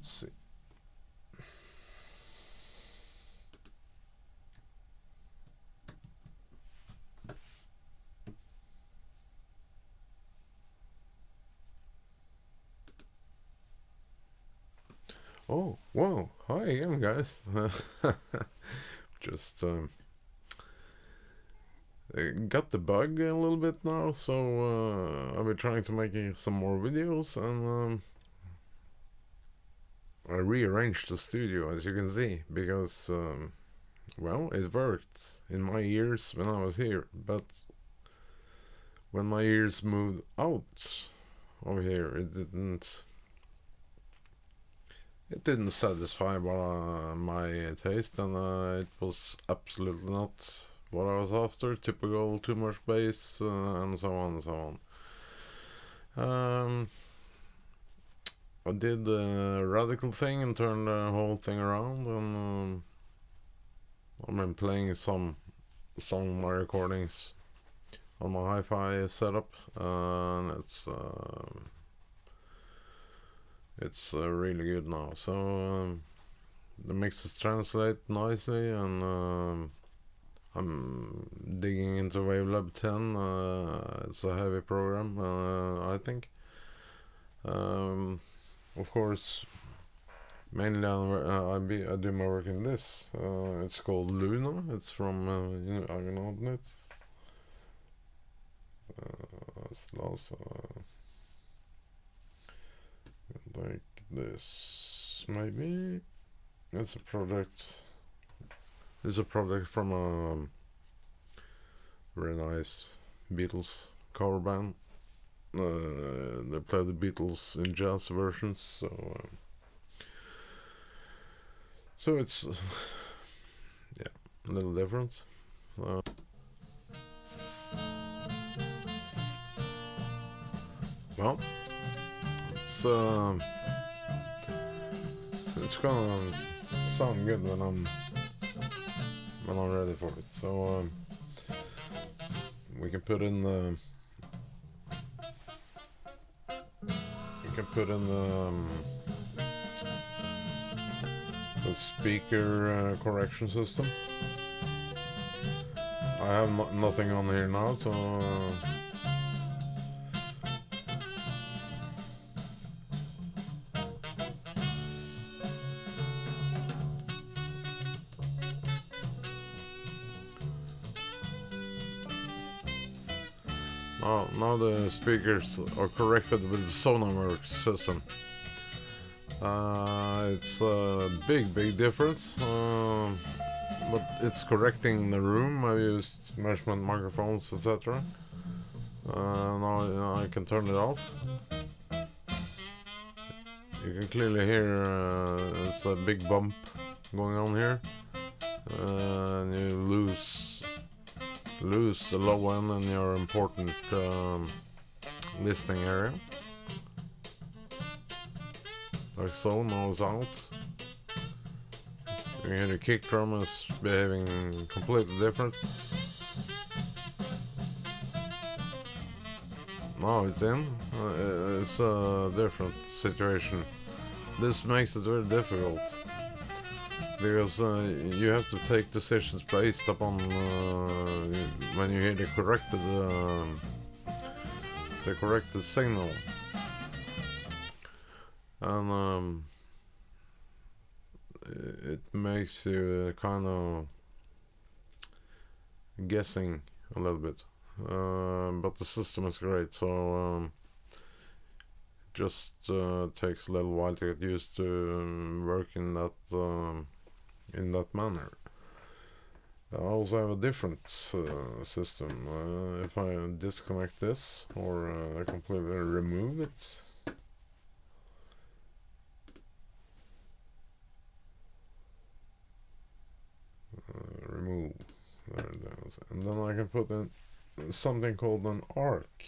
Let's see. Oh, wow. Hi again, guys. Just got the bug a little bit now, so I'll be trying to make some more videos, and I rearranged the studio, as you can see, because, well, it worked in my ears when I was here, but when my ears moved out of here, it didn't satisfy my taste, and it was absolutely not what I was after. Typical, too much bass, and so on and so on. I did the radical thing and turned the whole thing around, and I've been playing some of my recordings on my hi-fi setup, and it's really good now. So the mixes translate nicely, and I'm digging into Wavelab 10. It's a heavy program, I think. Of course, mainly I do my work in this. It's called Luna. It's from Argonaut. It's also like this, maybe. It's a project. It's a project from a very nice Beatles cover band. They play the Beatles in jazz versions, so it's yeah, a little different. Well, it's gonna sound good when I'm ready for it. So we can put in the speaker correction system. I have nothing on here now, so now the speakers are corrected with the Sonarworks system. It's a big difference, but it's correcting the room. I used measurement microphones, etc. Now I can turn it off. You can clearly hear it's a big bump going on here, and you lose the low end in your important listening area. Like so, now it's out. You can hear the kick drum is behaving completely different. Now it's in. It's a different situation. This makes it very difficult, because you have to take decisions based upon when you hear the corrected signal, and it makes you kind of guessing a little bit, but the system is great, so just takes a little while to get used to work in that manner. I also have a different system. If I disconnect this or completely remove it, remove, there it is, and then I can put in something called an arc.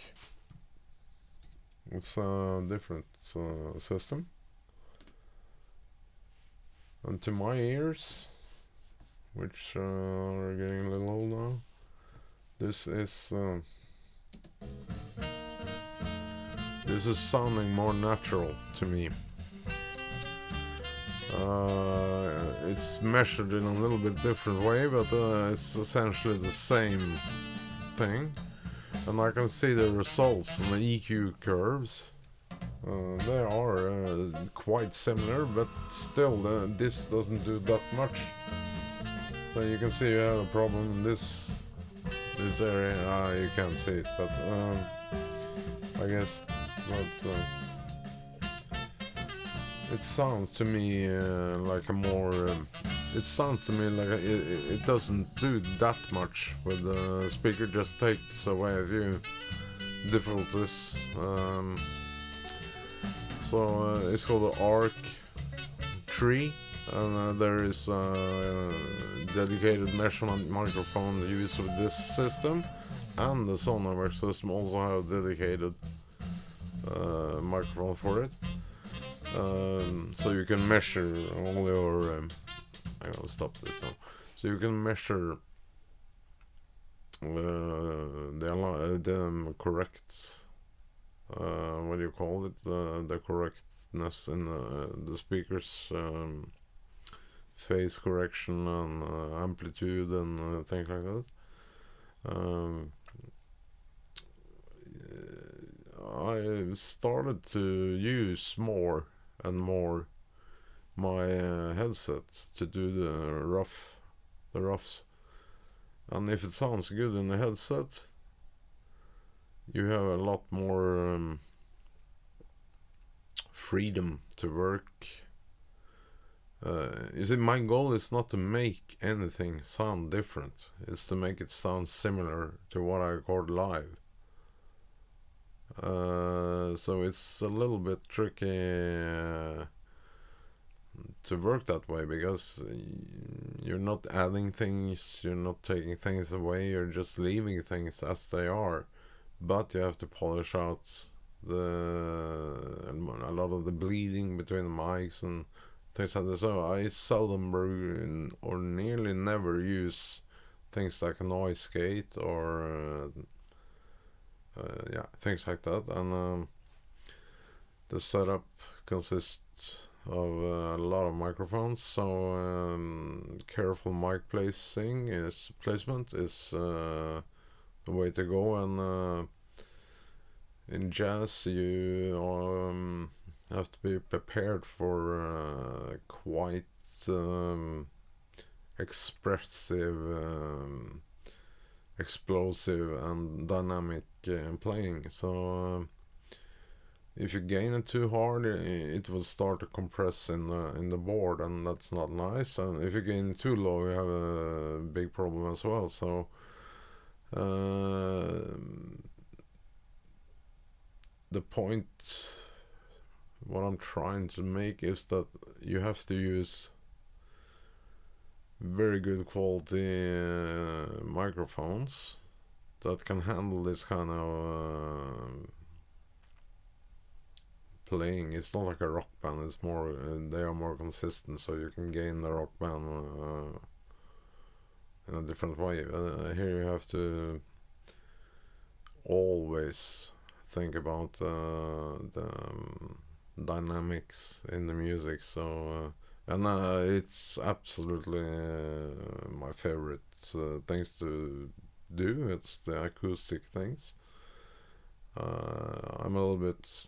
It's a different system, and to my ears, which are getting a little old now, this is sounding more natural to me. It's measured in a little bit different way, but it's essentially the same thing. And I can see the results in the EQ curves. They are quite similar, but still this doesn't do that much. So you can see you have a problem in this area. You can't see it, but I guess. But it sounds to me like a more. It sounds to me like it doesn't do that much with the speaker. Just takes away a few difficulties. So it's called the ARC tree, and there is a dedicated measurement microphone used with this system, and the Sonarwork system also have a dedicated microphone for it. So you can measure all your. I'm gonna stop this now. So you can measure the correct. What do you call it? The correctness in the speakers, phase correction and amplitude and things like that. I started to use more and more my headset to do the roughs, and if it sounds good in the headset, you have a lot more freedom to work. You see, my goal is not to make anything sound different. It's to make it sound similar to what I record live. So it's a little bit tricky to work that way, because you're not adding things, you're not taking things away, you're just leaving things as they are. But you have to polish out a lot of the bleeding between the mics and things like that. So I seldom or nearly never use things like a noise gate or things like that. And the setup consists of a lot of microphones, so careful mic placement is the way to go. And in jazz, you have to be prepared for quite expressive, explosive, and dynamic playing. So if you gain it too hard, it will start to compress in the board, and that's not nice. And if you gain it too low, you have a big problem as well. So the point, what I'm trying to make, is that you have to use very good quality microphones that can handle this kind of playing. It's not like a rock band, it's more they are more consistent, so you can gain the rock band in a different way. Here you have to always think about the dynamics in the music. So and it's absolutely my favorite things to do. It's the acoustic things. I'm a little bit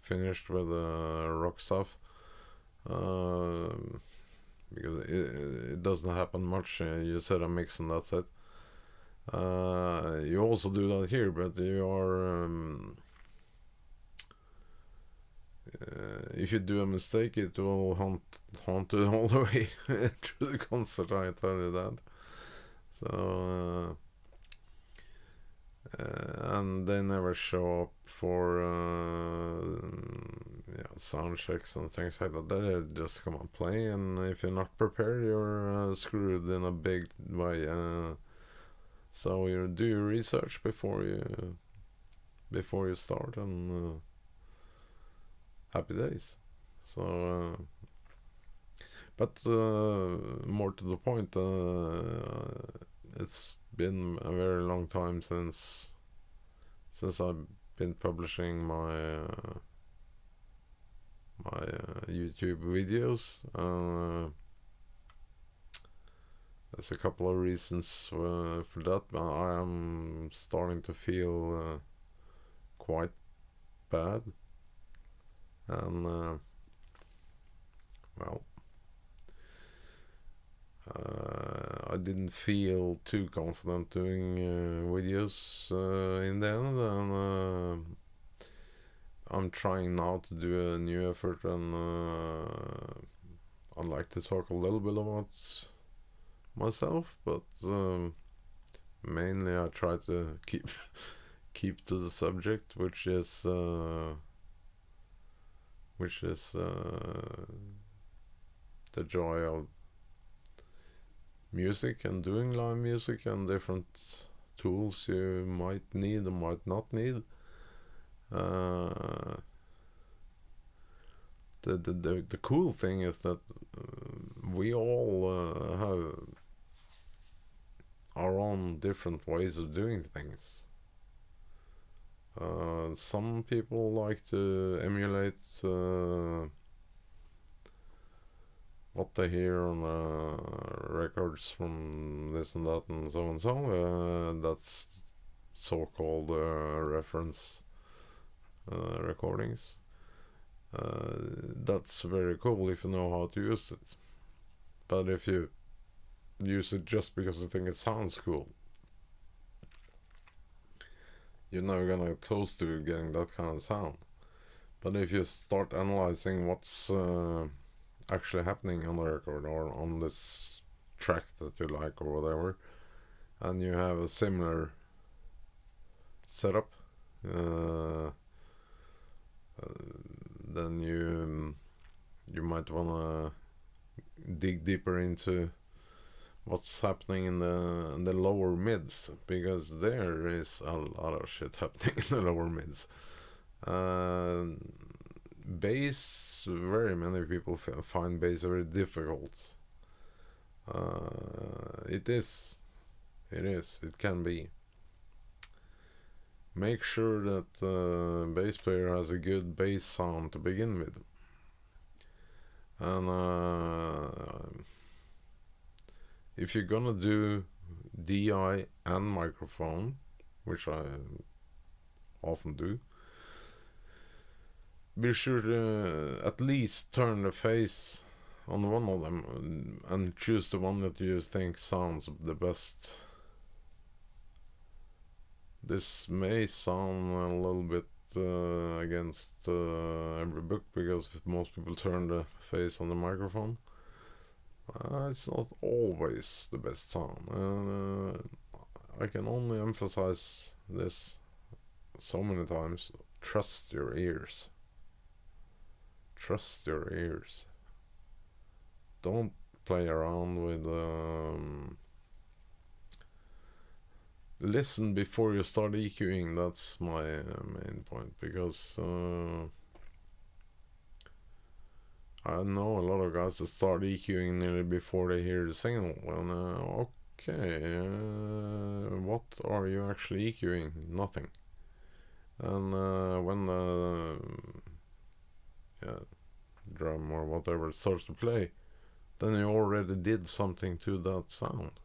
finished with the rock stuff because it doesn't happen much. You set a mix and that's it. You also do that here, but you are if you do a mistake, it will haunt you all the way through the concert, I tell you that. So and they never show up for sound checks and things like that. They just come and play, and if you're not prepared, you're screwed in a big way. So you do your research before you start, and happy days. So but more to the point, it's been a very long time since I've been publishing my YouTube videos. There's a couple of reasons for that, but I am starting to feel quite bad, and well, I didn't feel too confident doing videos in the end, and I'm trying now to do a new effort, and I'd like to talk a little bit about myself, but mainly I try to keep to the subject, which is the joy of music and doing live music and different tools you might need or might not need. The cool thing is that we all have our own different ways of doing things. Some people like to emulate what they hear on records from this and that and so and so. That's so-called reference recordings. That's very cool if you know how to use it. But if you use it just because you think it sounds cool, you're never gonna get close to getting that kind of sound. But if you start analyzing what's actually happening on the record or on this track that you like or whatever, and you have a similar setup, then you might wanna dig deeper into what's happening in the lower mids, because there is a lot of shit happening in the lower mids. Bass, very many people find bass very difficult. It can be. Make sure that the bass player has a good bass sound to begin with, and if you're gonna do DI and microphone, which I often do, be sure to at least turn the face on one of them and choose the one that you think sounds the best. This may sound a little bit against every book, because most people turn the face on the microphone. It's not always the best sound. I can only emphasize this so many times. Trust your ears. Trust your ears. Don't play around with listen before you start EQing. That's my main point, because I know a lot of guys that start EQing nearly before they hear the signal. And okay, what are you actually EQing? Nothing. And when the drum or whatever starts to play, then you already did something to that sound.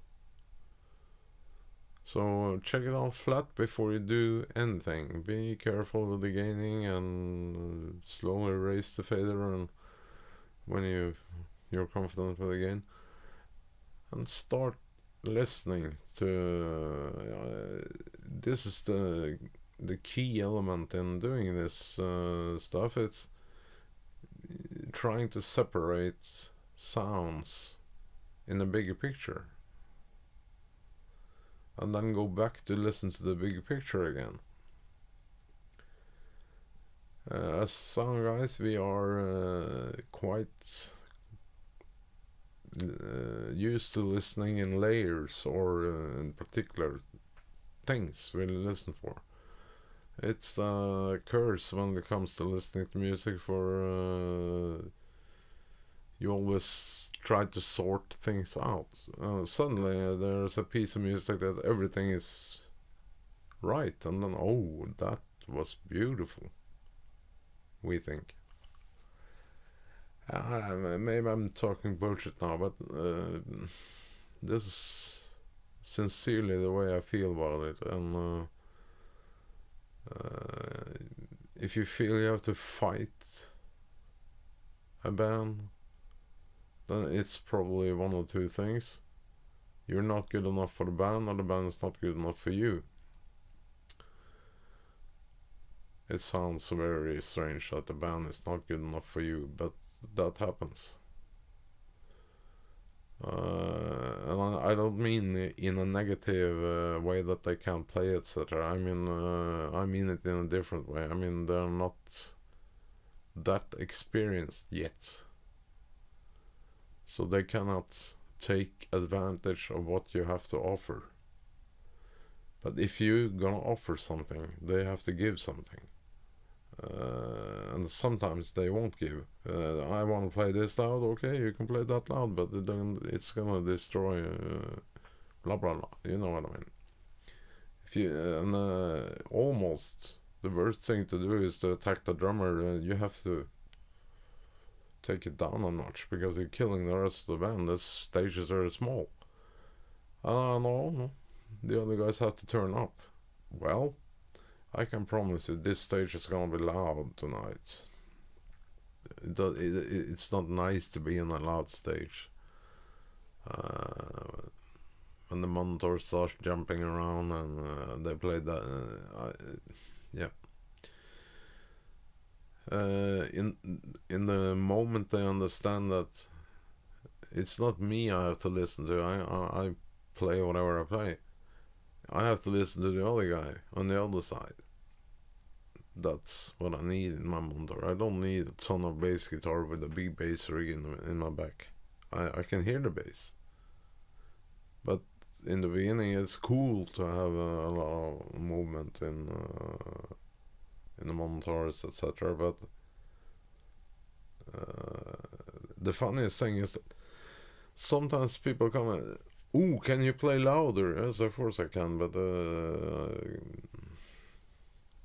So check it out flat before you do anything. Be careful with the gaining, and slowly raise the fader and when you're confident with the gain, and start listening to this is the key element in doing this stuff. It's trying to separate sounds in a bigger picture, and then go back to listen to the bigger picture again. As sound guys, we are quite used to listening in layers, or in particular things we listen for. It's a curse when it comes to listening to music, for you always try to sort things out. Suddenly there's a piece of music that everything is right, and then, oh, that was beautiful, we think. Maybe I'm talking bullshit now, but this is sincerely the way I feel about it. And if you feel you have to fight a band, then it's probably one of two things. You're not good enough for the band, or the band is not good enough for you. It sounds very strange that the band is not good enough for you, but that happens. And I don't mean in a negative way that they can't play, etc. I mean it in a different way. I mean, they're not that experienced yet, so they cannot take advantage of what you have to offer. But if you're gonna offer something, they have to give something. And sometimes they won't give. I want to play this loud. Okay, you can play that loud, but it's gonna destroy. Blah blah blah. You know what I mean? If you almost the worst thing to do is to attack the drummer. You have to take it down a notch because you're killing the rest of the band. This stage is very small. No, the other guys have to turn up. Well, I can promise you this stage is gonna be loud tonight. It's not nice to be on a loud stage. When the monitor starts jumping around and they play that, yeah. In the moment they understand that it's not me I have to listen to. I play whatever I play. I have to listen to the other guy on the other side. That's what I need in my monitor. I don't need a ton of bass guitar with a big bass rig in my back. I can hear the bass. But in the beginning it's cool to have a lot of movement in the monitors, etc. But the funniest thing is that sometimes people come and, ooh, can you play louder? Yes, of course I can, but do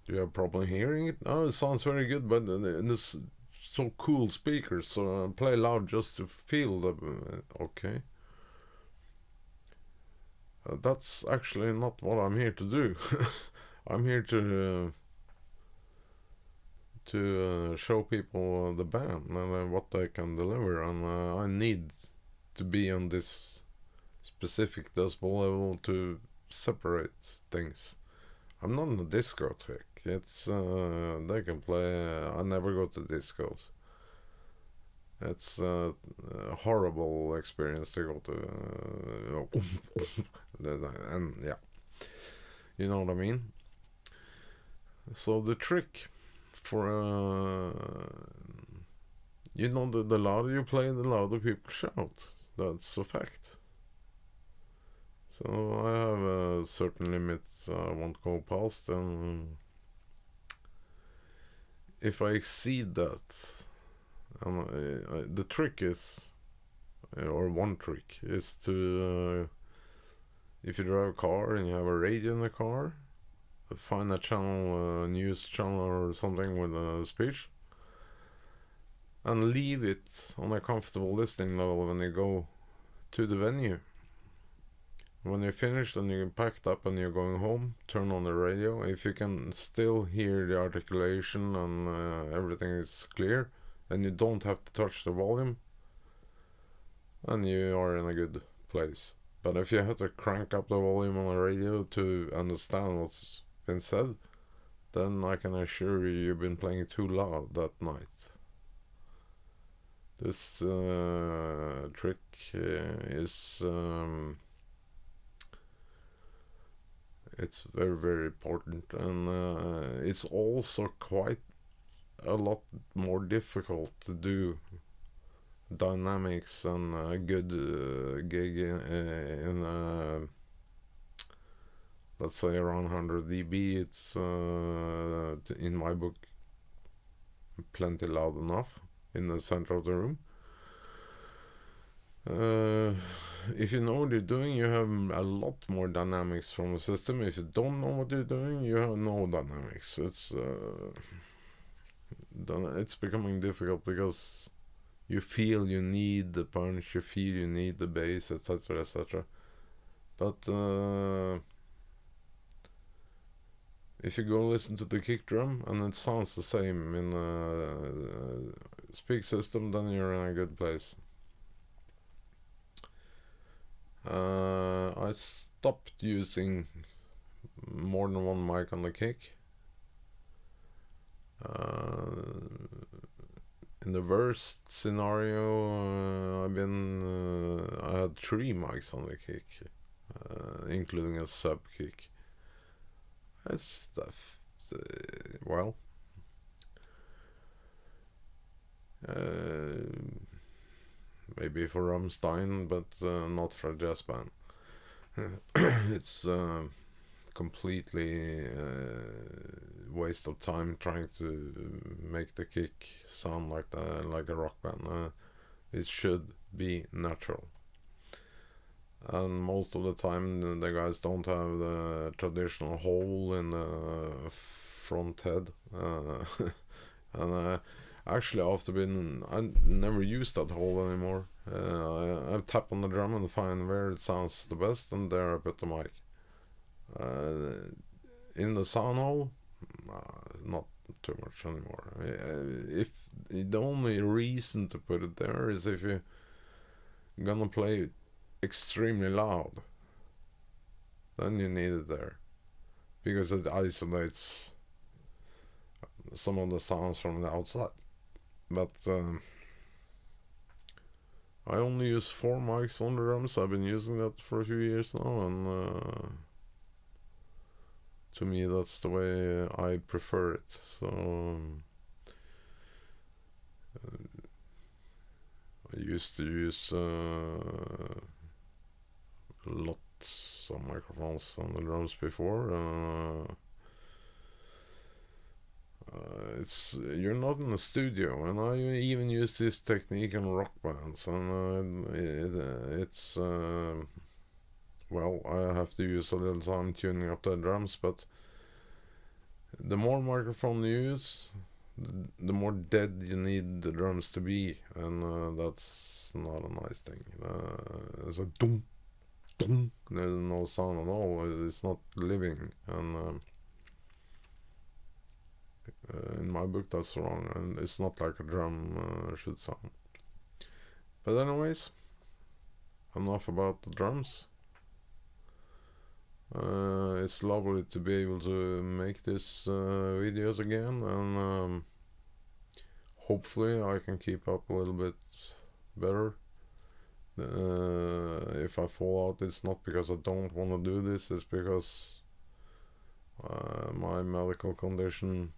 you have a problem hearing it? No, it sounds very good, but it's so cool speakers, so play loud just to feel the... okay. That's actually not what I'm here to do. I'm here to show people the band and what they can deliver, and I need to be on this specific decibel level to separate things. I'm not in a disco trick. It's they can play. I never go to discos. It's a horrible experience to go to, and yeah, you know what I mean. So the trick for the louder you play, the louder people shout. That's a fact. So I have a certain limit I won't go past, and if I exceed that, and the trick is, or one trick is to, if you drive a car and you have a radio in the car, find a channel, a news channel or something with a speech, and leave it on a comfortable listening level when you go to the venue. When you're finished and you're packed up and you're going home, turn on the radio. If you can still hear the articulation and everything is clear, and you don't have to touch the volume, then you are in a good place. But if you have to crank up the volume on the radio to understand what's been said, then I can assure you you've been playing too loud that night. This trick is... it's very, very important, and it's also quite a lot more difficult to do dynamics and a good gig in let's say around 100 dB. It's in my book plenty loud enough in the center of the room. If you know what you're doing, you have a lot more dynamics from the system. If you don't know what you're doing, you have no dynamics. It's becoming difficult because You feel you need the punch, you feel you need the bass, etc., etc. But if you go listen to the kick drum and it sounds the same in a speak system, then you're in a good place. I stopped using more than one mic on the kick. In the worst scenario, I had 3 mics on the kick, including a sub kick. It's well, maybe for Rammstein, but not for a jazz band. It's completely waste of time trying to make the kick sound like a rock band. It should be natural, and most of the time the guys don't have the traditional hole in the front head, and actually I never use that hole anymore. I tap on the drum and find where it sounds the best, and there I put the mic. In the sound hole, not too much anymore. If the only reason to put it there is if you're gonna play extremely loud, then you need it there, because it isolates some of the sounds from the outside. But I only use 4 mics on the drums. I've been using that for a few years now, and to me that's the way I prefer it. So I used to use lots of microphones on the drums before. You're not in a studio, and I even use this technique in rock bands, and it's well, I have to use a little time tuning up the drums, but the more microphone you use, the more dead you need the drums to be, and that's not a nice thing. It's a dum dum. There's no sound at all. It's not living, and in my book that's wrong, and it's not like a drum should sound. But anyways, enough about the drums. It's lovely to be able to make these videos again, and hopefully I can keep up a little bit better. If I fall out, it's not because I don't want to do this, it's because my medical condition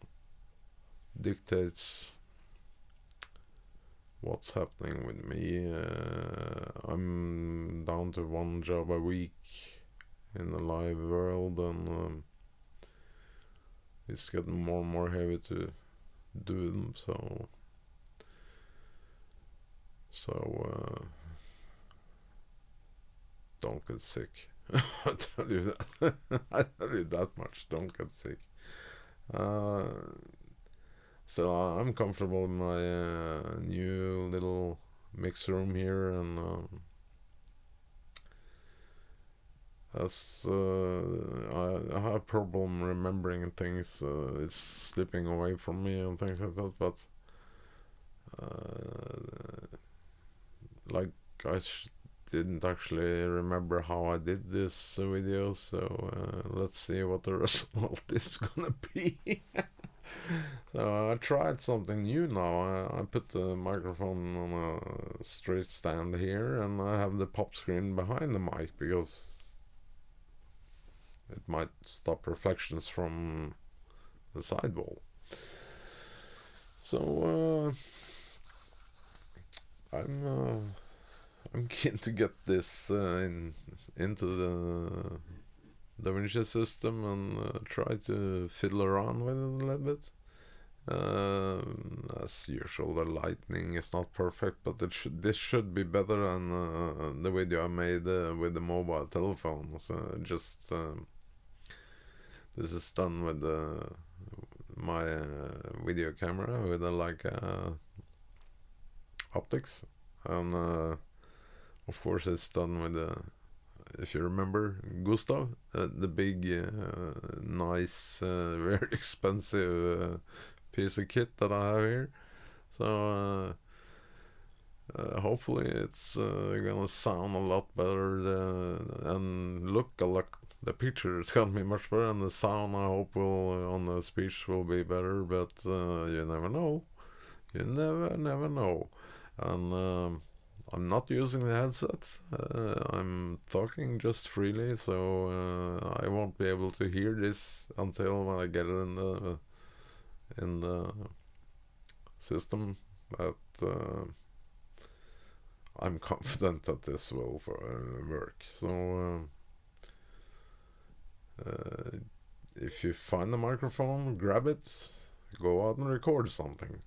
dictates what's happening with me. I'm down to 1 job a week in the live world, and it's getting more and more heavy to do them, so don't get sick. I tell you that. I tell you that much. Don't get sick. So I'm comfortable in my new little mix room here, and as I have a problem remembering things. It's slipping away from me and things like that, but like I didn't actually remember how I did this video, so let's see what the result is gonna be. So I tried something new now. I put the microphone on a straight stand here, and I have the pop screen behind the mic because it might stop reflections from the sidewall. So I'm keen to get this into the DaVinci system and try to fiddle around with it a little bit. As usual, the lighting is not perfect, but this should be better than the video I made with the mobile telephone. So just this is done with my video camera with like a optics, and of course it's done with if you remember Gustav, the big, nice, very expensive piece of kit that I have here. So hopefully it's gonna sound a lot better and look a lot. The picture is gonna be much better, and the sound I hope will on the speech will be better. But you never know. You never know. And I'm not using the headset. I'm talking just freely, so I won't be able to hear this until when I get it in the system. But I'm confident that this will work. So if you find a microphone, grab it, go out and record something.